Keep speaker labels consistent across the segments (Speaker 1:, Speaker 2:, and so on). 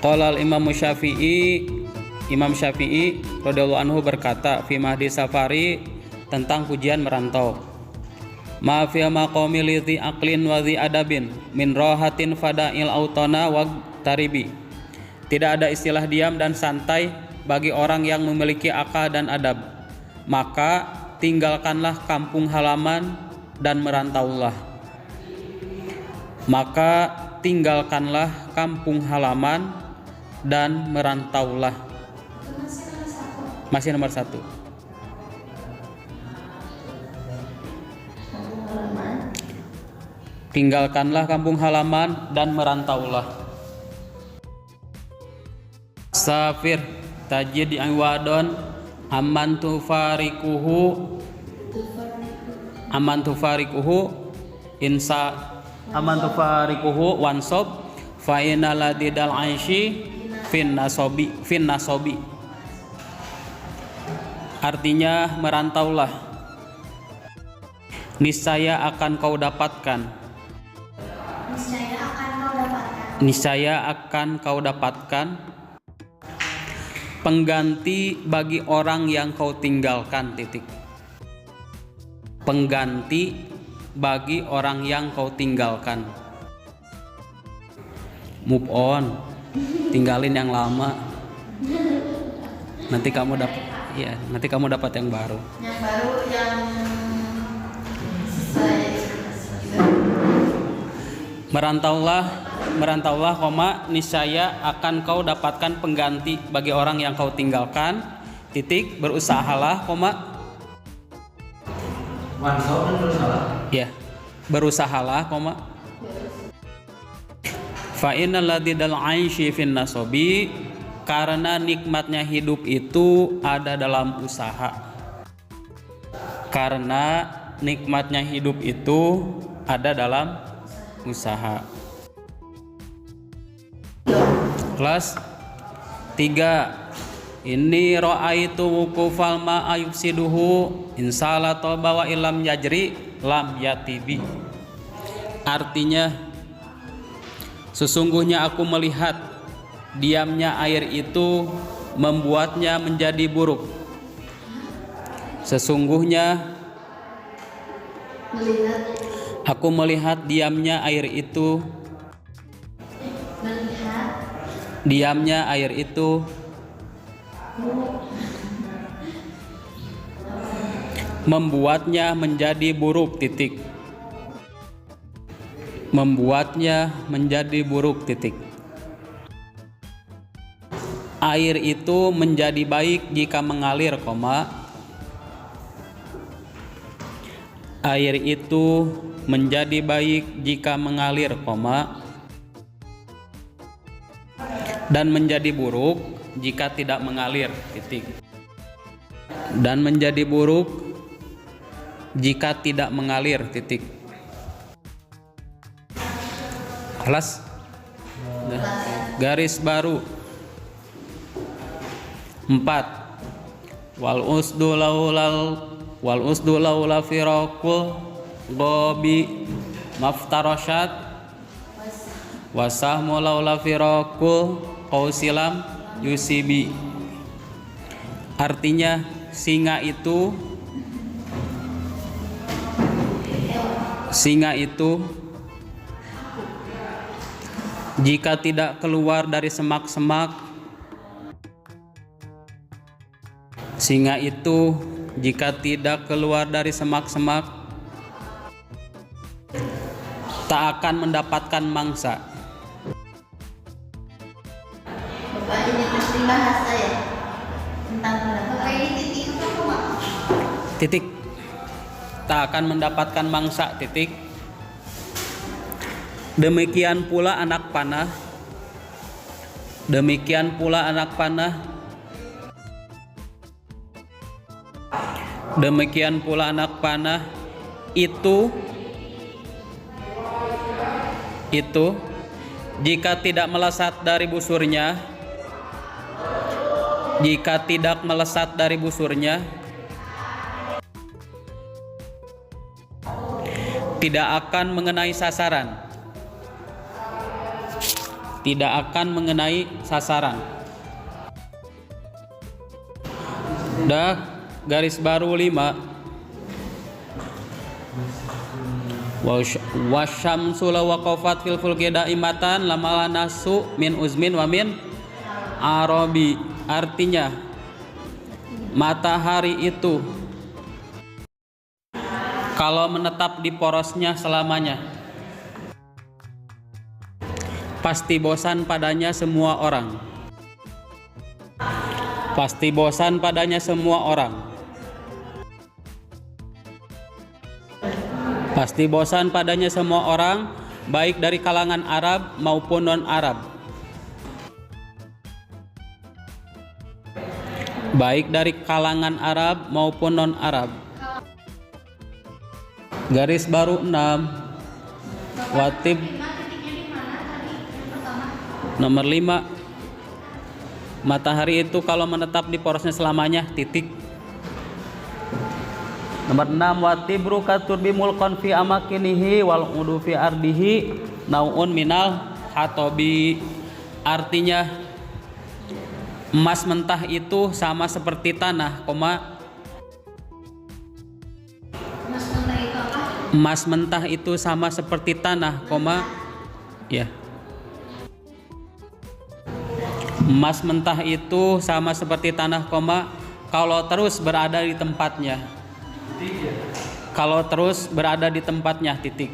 Speaker 1: Qala al-Imam Syafi'i, Imam Syafi'i radhiyallahu anhu berkata fi mahdi safari, tentang pujian merantau. Ma fi maqami lidhi aqlin wa dhi adabin min rahatin fada'il autana wa taribi. Tidak ada istilah diam dan santai bagi orang yang memiliki akal dan adab. Maka tinggalkanlah kampung halaman dan merantaulah. Maka tinggalkanlah kampung halaman dan merantaulah. Masih nomor 1. Tinggalkanlah kampung halaman dan merantaulah. Safir tajid iwadon aman tufariquhu insa aman tufariquhu wansob fa inna ladidal aishi fin nasobi. Artinya merantaulah, niscaya akan kau dapatkan. Niscaya akan kau dapatkan pengganti bagi orang yang kau tinggalkan. Pengganti bagi orang yang kau tinggalkan. Move on, tinggalin yang lama. Nanti kamu dapat, ya, nanti kamu dapat yang baru.
Speaker 2: Yang baru yang
Speaker 1: Merantaulah, niscaya akan kau dapatkan pengganti bagi orang yang kau tinggalkan. Berusahalah, ya, berusahalah, fa innal ladidal aishi fin nasobi, karena nikmatnya hidup itu ada dalam usaha. Karena nikmatnya hidup itu ada dalam usaha. Kelas 3. Ini ra'aitu wukufal ma'ayufsiduhu insala toba wa ilam yajri lam yatibi. Artinya, sesungguhnya aku melihat diamnya air itu membuatnya menjadi buruk. Sesungguhnya aku melihat diamnya air itu membuatnya menjadi buruk. Membuatnya menjadi buruk. Air itu menjadi baik jika mengalir, air itu menjadi baik jika mengalir, dan menjadi buruk jika tidak mengalir, dan menjadi buruk jika tidak mengalir, Kelas garis baru 4. Wal usdu laula firaqul gobi maftarashat wasahmu laula firaqul qausilam yusibi. Artinya, singa itu jika tidak keluar dari semak-semak, tak akan mendapatkan mangsa.
Speaker 2: Bapak ini pasti bahasa ya tentang Bapak ini titik.
Speaker 1: Tak akan mendapatkan mangsa. Demikian pula anak panah. Itu jika tidak melesat dari busurnya, tidak akan mengenai sasaran. tidak akan mengenai sasaran. Dah garis baru 5. Wasyamsu law waqafat fil fulki daimatan lamala nasu min uzmin wa min arabi. Artinya matahari itu kalau menetap di porosnya selamanya pasti bosan padanya semua orang. Pasti bosan padanya semua orang. Pasti bosan padanya semua orang, baik dari kalangan Arab maupun non-Arab. Baik dari kalangan Arab maupun non-Arab. Garis baru 6. Watib nomor 5. Matahari itu kalau menetap di porosnya selamanya, titik. Nomor 6, watibru katurbi mulqan fi amakinihi wal udu fi ardihi nauun minal hatobi. Artinya emas mentah itu sama seperti tanah, emas mentah itu sama seperti tanah, ya. Emas mentah itu sama seperti tanah, kalau terus berada di tempatnya. Kalau terus berada di tempatnya, titik.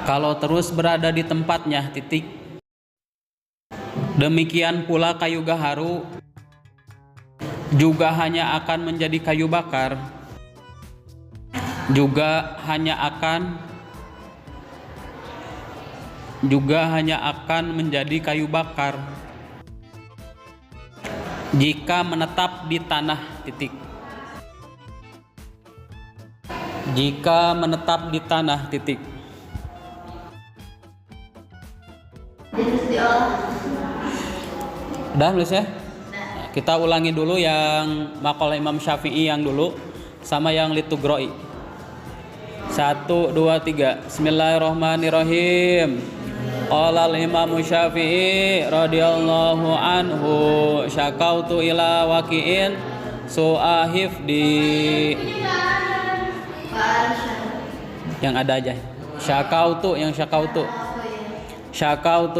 Speaker 1: Kalau terus berada di tempatnya, titik. Demikian pula kayu gaharu juga hanya akan menjadi kayu bakar. Juga hanya akan menjadi kayu bakar jika menetap di tanah, titik. Jika menetap di tanah, titik. Udah nulis ya? Kita ulangi dulu yang maqalah Imam Syafi'i yang dulu sama yang litugroi. 1, 2, 3. Bismillahirrahmanirrahim. Qala al-Imam Syafi'i radhiyallahu anhu syakautu ila waqi'in su'a hifdi. Yang ada aja. Syakautu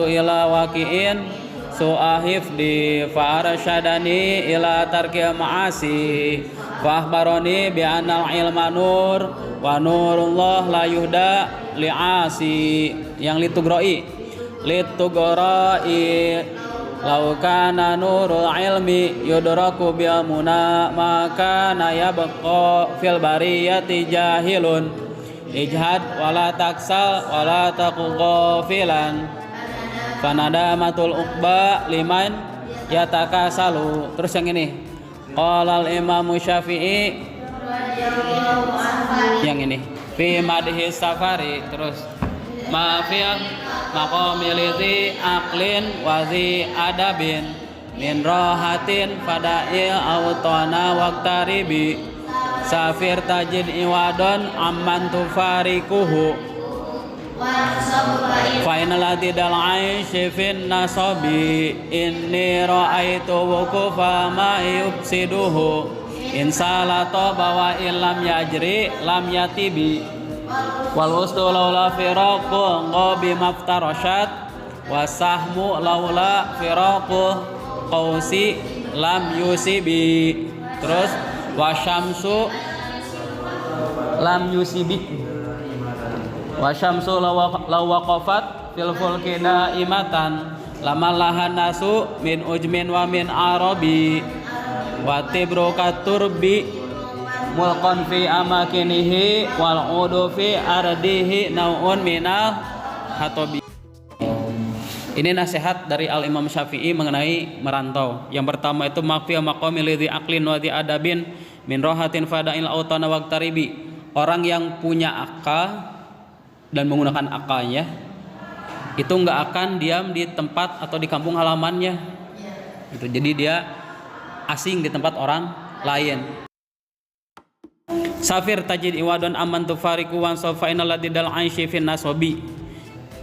Speaker 1: ila waqi'in su'a hifdi fa arsyadani ila tarki ma'asi fa akhbarani bi anna al-ilma nur wa nurullah la yuhda li'asi. Yang litugroi law kana nurul ilmi yudraku bil muna maka yabqa fil bariyati jahilun ijhad wala taksal wala taqu ghafilan fanadamatul uqba liman yatakasalu. Terus yang ini qala al Imam Syafi'i yang ini fi madhi safari. Terus ma'fil maqamiliti aqlin wazi adabin min rahatin fada'il awtana waqtaribi safir tajid iwadon amman tufarikuhu fainalati dal aishi fin nasabi inni ra'aitu wukufa ma yufsiduhu insalato bawa illam yajri lam yatibi wal usdu laula firaqu qabi maftarashat wasahmu laula firaqu qausi lam yusibi. Terus wasyamsu lam yusibi wasyamsu law waqafat fil fulki daimatan lamallahan nasu min ujmin wa min arabi wa tibru katurbi mulqan fi amakinihi wal udu fi ardihi nauun minal hatobi. Ini nasihat dari Al Imam Syafi'i mengenai merantau. Yang pertama itu maqfiya maqamil lidhi aqlin wa dhi adabin min rohatin fada'il autana waqtaribi. Orang yang punya akal dan menggunakan akalnya itu enggak akan diam di tempat atau di kampung halamannya. Gitu. Jadi dia asing di tempat orang lain. Safir tajid iwadon aman tufariku wan sofa inal ladidal aishi fin nasobi.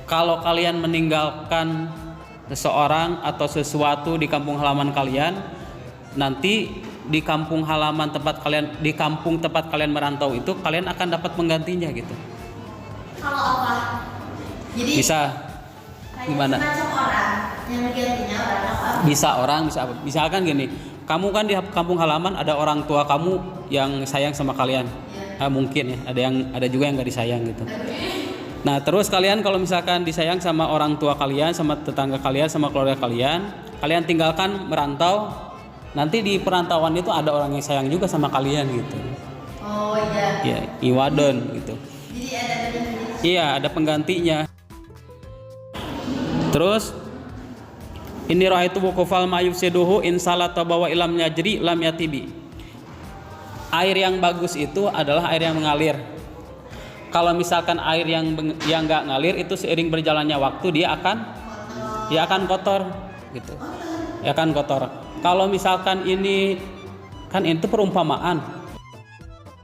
Speaker 1: kalau kalian meninggalkan seseorang atau sesuatu di kampung halaman kalian, nanti di kampung halaman tempat kalian, di kampung tempat kalian merantau itu kalian akan dapat penggantinya gitu.
Speaker 2: Kalau apa? Jadi
Speaker 1: Bisa gimana?
Speaker 2: Macam orang yang menggantinya orang apa?
Speaker 1: Bisa orang, bisa apa? Misalkan gini, kamu kan di kampung halaman ada orang tua kamu yang sayang sama kalian. Mungkin ya, ada juga yang nggak disayang gitu. Nah, terus kalian kalau misalkan disayang sama orang tua kalian, sama tetangga kalian, sama keluarga kalian, kalian tinggalkan merantau, nanti di perantauan itu ada orang yang sayang juga sama kalian gitu.
Speaker 2: Oh iya.
Speaker 1: Ya, iwadon gitu.
Speaker 2: Jadi ada penggantinya.
Speaker 1: Iya, ada penggantinya. Terus ini raaitu wuqufal ma yufsiduhu in salata bawa ilam yajri lam yatibi. Air yang bagus itu adalah air yang mengalir. Kalau misalkan air yang nggak ngalir itu seiring berjalannya waktu dia akan kotor gitu. Ya akan kotor. Kalau misalkan ini kan itu perumpamaan.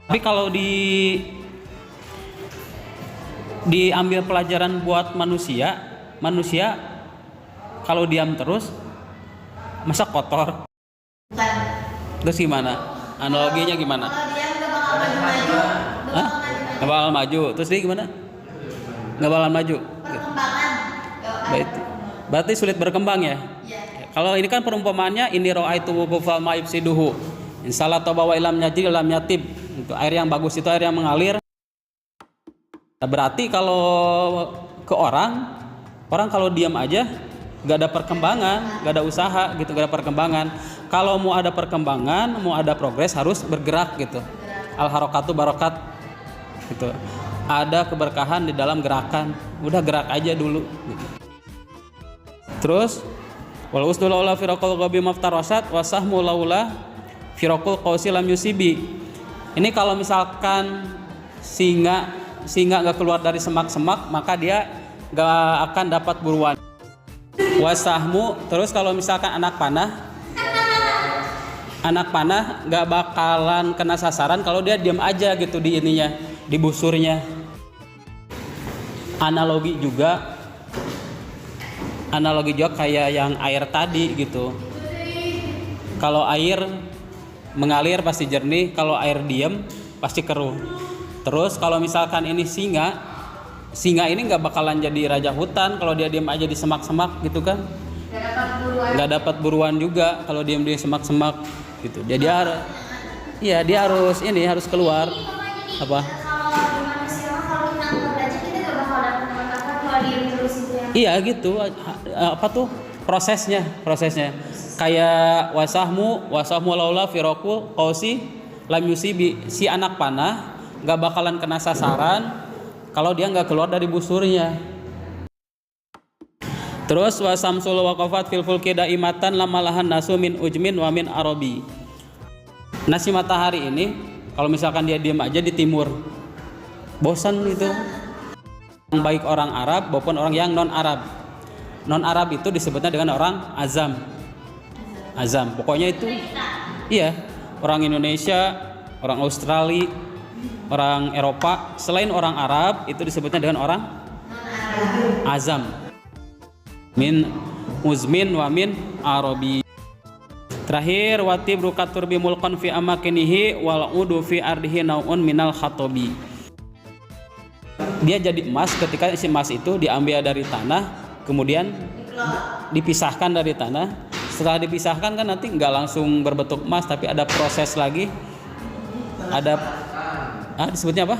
Speaker 1: Tapi kalau diambil pelajaran buat manusia kalau diam terus masa kotor.
Speaker 2: Bukan.
Speaker 1: Terus gimana? Analoginya gimana?
Speaker 2: Kalau dia nggak bakal maju-maju.
Speaker 1: Hah? Nggak bakal maju. Terus dia gimana? Nggak bakal maju.
Speaker 2: Perkembangan.
Speaker 1: Berarti sulit berkembang ya?
Speaker 2: Iya.
Speaker 1: Kalau ini kan perumpamaannya ini ra'aitu wuqufal ma yufsiduhu. Insalah bawa ilam yajri lam yatib. Itu air yang bagus itu air yang mengalir. Nah, berarti kalau ke orang kalau diam aja gak ada perkembangan, gak ada usaha gitu, gak ada perkembangan. Kalau mau ada perkembangan, mau ada progres harus bergerak gitu. Al harokatu barokat gitu. Ada keberkahan di dalam gerakan. Udah gerak aja dulu gitu. Terus wal usdul laula firaqul ghabi maftarasat wasahmu laula firaqul qausi lam yusibi. Ini kalau misalkan singa nggak keluar dari semak-semak, maka dia nggak akan dapat buruan. Wasahmu, terus kalau misalkan anak panah nggak bakalan kena sasaran kalau dia diam aja gitu di ininya, di busurnya. Analogi juga kayak yang air tadi gitu. Kalau air mengalir pasti jernih, kalau air diam pasti keruh. Terus kalau misalkan ini singa ini nggak bakalan jadi raja hutan kalau dia diam aja di semak-semak gitu kan. Nggak dapat buruan juga kalau diam di semak-semak gitu. Jadi dia harus keluar. Apa?
Speaker 2: Kalau di manusia kalau kita angkat aja kita nggak bakal dapat apa-apa kalau diem terus itu ya.
Speaker 1: Iya gitu. Apa tuh prosesnya? Kayak wasahmu laula firaqul qausi lam yusibi. Si anak panah nggak bakalan kena sasaran kalau dia nggak keluar dari busurnya. Terus wasamsul waqafat fil fulki daimatan lamalahan nasu min ujmin wa min arabi. Nasi matahari ini kalau misalkan dia diam aja di timur, bosan gitu. Yang baik orang Arab maupun orang yang non Arab. Non Arab itu disebutnya dengan orang azam. Pokoknya itu. Iya, orang Indonesia, orang Australia, orang Eropa, selain orang Arab itu disebutnya dengan orang azam. Min muzmin wa min arabi. Terakhir watib rukatur bimulqan fi amakinihi wal udu fi ardihi naun minal khatobi. Dia jadi emas ketika si emas itu diambil dari tanah, kemudian dipisahkan dari tanah. Setelah dipisahkan kan nanti nggak langsung berbentuk emas, tapi ada proses lagi. Ada disebutnya apa?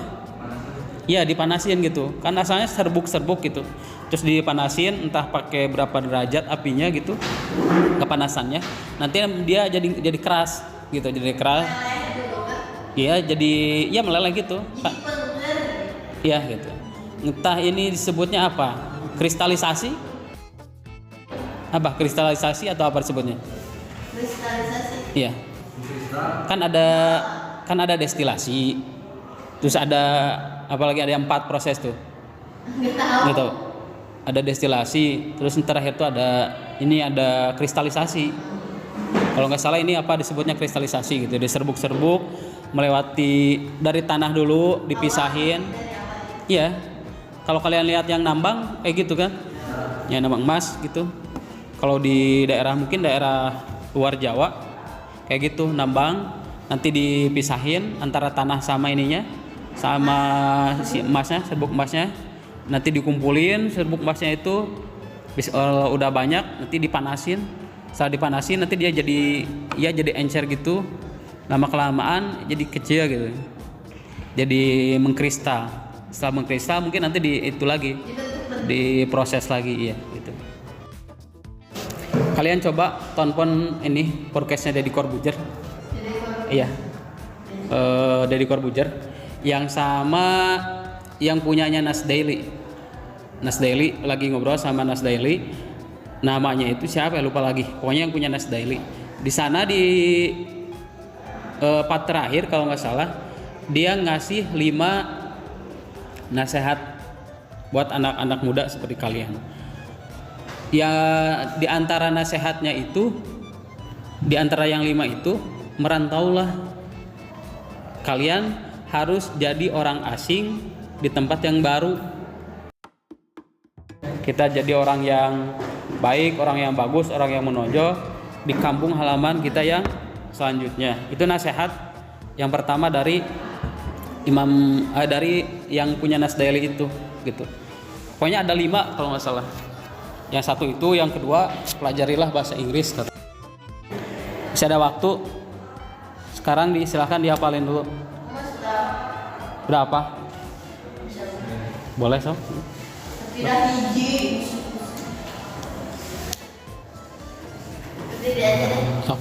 Speaker 1: Iya, dipanasin gitu. Kan asalnya serbuk gitu. Terus dipanasin entah pakai berapa derajat apinya gitu. Kepanasannya. Nanti dia jadi keras gitu, jadi keras. Iya, jadi meleleh gitu. Iya gitu. Entah ini disebutnya apa? Kristalisasi? Apa? Kristalisasi atau apa disebutnya?
Speaker 2: Kristalisasi.
Speaker 1: Iya. Kan ada destilasi. Terus ada apalagi ada 4 proses tuh. Nggak tahu. Ada destilasi, terus terakhir tuh ada kristalisasi. Kalau nggak salah ini apa disebutnya kristalisasi gitu. Diserbuk-serbuk melewati dari tanah dulu dipisahin. Iya. kalau kalian lihat yang nambang kayak gitu kan, yang nambang emas gitu. Kalau di daerah mungkin daerah luar Jawa kayak gitu nambang, nanti dipisahin antara tanah sama ininya, sama si emasnya, serbuk emasnya, nanti dikumpulin serbuk emasnya itu udah banyak, nanti dipanasin. Setelah dipanasin nanti dia jadi encer gitu, lama kelamaan jadi kecil gitu, jadi mengkristal. Setelah mengkristal mungkin nanti diproses lagi, iya gitu. Kalian coba tonton ini podcastnya Deddy Corbuzier, iya, Deddy Corbuzier yang sama yang punyanya Nas Daily lagi ngobrol sama Nas Daily. Namanya itu siapa ya, lupa lagi, pokoknya yang punya Nas Daily. Di sana di part terakhir kalau nggak salah dia ngasih 5 nasihat buat anak-anak muda seperti kalian. Ya di antara nasihatnya itu, di antara yang 5 itu, merantaulah. Kalian harus jadi orang asing di tempat yang baru. Kita jadi orang yang baik, orang yang bagus, orang yang menonjol di kampung halaman kita yang selanjutnya. Itu nasihat yang pertama dari dari yang punya Nas Daily itu gitu. Pokoknya ada 5 kalau nggak salah. Yang satu itu, yang kedua pelajarilah bahasa Inggris. Bisa ada waktu sekarang silahkan dihafalin dulu. Berapa? Boleh sob?
Speaker 3: Tidak hiji. Tidak ada.
Speaker 1: Sob.